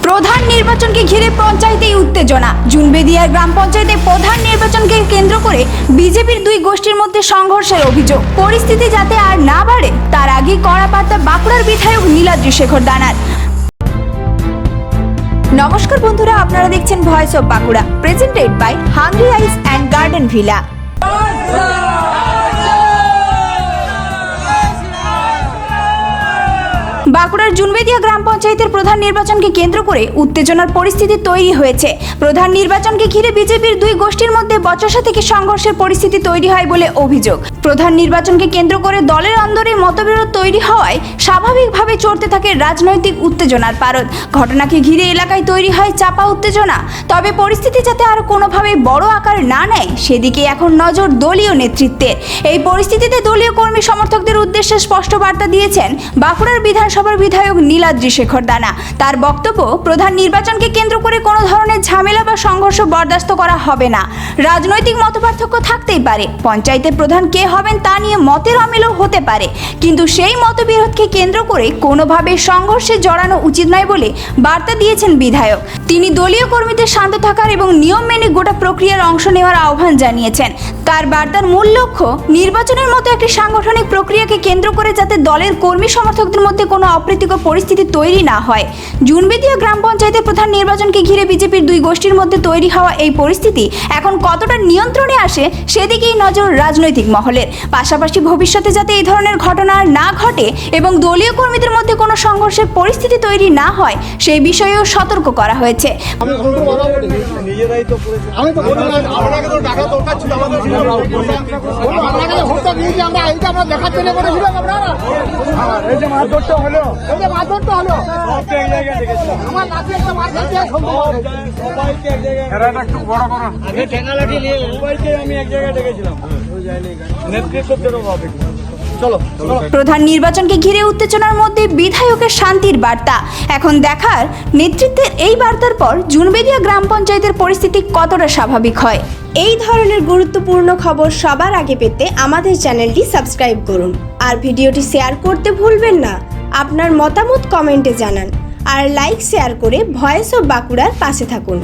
প্রধান নির্বাচনকে ঘিরে পঞ্চায়েতেই উত্তেজনা। জুনবেদিয়া গ্রাম পঞ্চায়েতে প্রধান নির্বাচনকে কেন্দ্র করে বিজেপির দুই গোষ্ঠীর মধ্যে সংঘর্ষের অভিযোগ। পরিস্থিতি যাতে আর না বাড়ে তার আগেই কড়া বার্তা বাঁকুড়ার বিধায়ক নীলাদ্রি শেখর দানার। নমস্কার বন্ধুরা, আপনারা দেখছেন voice of Bankura, presented by Hungry Rice and Garden Villa. বাঁকুড়ার জুনবেদিয়া গ্রাম পঞ্চায়েতের প্রধান নির্বাচনকে কেন্দ্র করে উত্তেজনার পরিস্থিতি তৈরি হয়েছে। প্রধান নির্বাচনকে ঘিরে বিজেপির দুই গোষ্ঠীর মধ্যে বচসা থেকে সংঘর্ষের পরিস্থিতি তৈরি হয় বলে অভিযোগ। প্রধান নির্বাচনকে কেন্দ্র করে দলের অন্দরে মতবিরোধ তৈরি হওয়ায় স্বাভাবিকভাবে চড়তে থাকে রাজনৈতিক উত্তেজনার পারদ। ঘটনাকে ঘিরে এলাকায় তৈরি হয় চাপা উত্তেজনা। তবে পরিস্থিতি যাতে আর কোনোভাবে বড় আকার না নেয় সেদিকে এখন নজর দলীয় নেতৃত্বের। এই পরিস্থিতিতে দলীয় কর্মী সমর্থকদের উদ্দেশ্যে স্পষ্ট বার্তা দিয়েছেন বাঁকুড়ার বিধানসভার বিধায়ক নীলাদ্রি শেখর দানা। তার বক্তব্য, প্রধান নির্বাচনকে কেন্দ্র করে কোনো ধরনের ঝামেলা বা সংঘর্ষ বরদাস্ত করা হবে না। রাজনৈতিক মতপার্থক্য থাকতেই পারে, পঞ্চায়েতের প্রধান কে হবেন তা নিয়ে মতের অমিলও হতে পারে, কিন্তু সেই মতবিরোধকে কেন্দ্র করে কোনোভাবে সংঘর্ষে জড়ানো উচিত নয় বলে বার্তা দিয়েছেন বিধায়ক। তিনি দলীয় কর্মীদের শান্ত থাকার এবং নিয়ম মেনে গোটা প্রক্রিয়ার অংশ নেওয়ার আহ্বান জানিয়েছেন। তার বার্তার মূল লক্ষ্য নির্বাচনের মতো একটি সাংগঠনিক প্রক্রিয়াকে কেন্দ্র করে যাতে দলের কর্মী সমর্থকদের মধ্যে কোনো অপ্রীতিকর পরিস্থিতি তৈরি না হয়। জুনবেদিয়া গ্রাম পঞ্চায়েতের প্রধান নির্বাচনকে ঘিরে বিজেপির দুই গোষ্ঠীর মধ্যে তৈরি হওয়া এই পরিস্থিতি এখন কতটা নিয়ন্ত্রণে আসে সেদিকেই নজর রাজনৈতিক মহলের। পাশাপাশি ভবিষ্যতে যাতে এই ধরনের ঘটনা আর না ঘটে এবং দলীয় কর্মীদের মধ্যে কোনো সংঘর্ষের পরিস্থিতি তৈরি না হয় সেই বিষয়েও সতর্ক করা হয়েছে। প্রধান নির্বাচনকে ঘিরে উত্তেজনার মধ্যে বিধায়কের শান্তির বার্তা। এখন দেখার নেতৃত্বের এই বার্তার পর জুনবেদিয়া গ্রাম পঞ্চায়েতের পরিস্থিতি কতটা স্বাভাবিক হয়। এই ধরনের গুরুত্বপূর্ণ খবর সবার আগে পেতে আমাদের চ্যানেলটি সাবস্ক্রাইব করুন আর ভিডিওটি শেয়ার করতে ভুলবেন না। আপনার মতামত কমেন্টে জানান আর লাইক শেয়ার করে ভয়েস অফ বাঁকুড়ার পাশে থাকুন।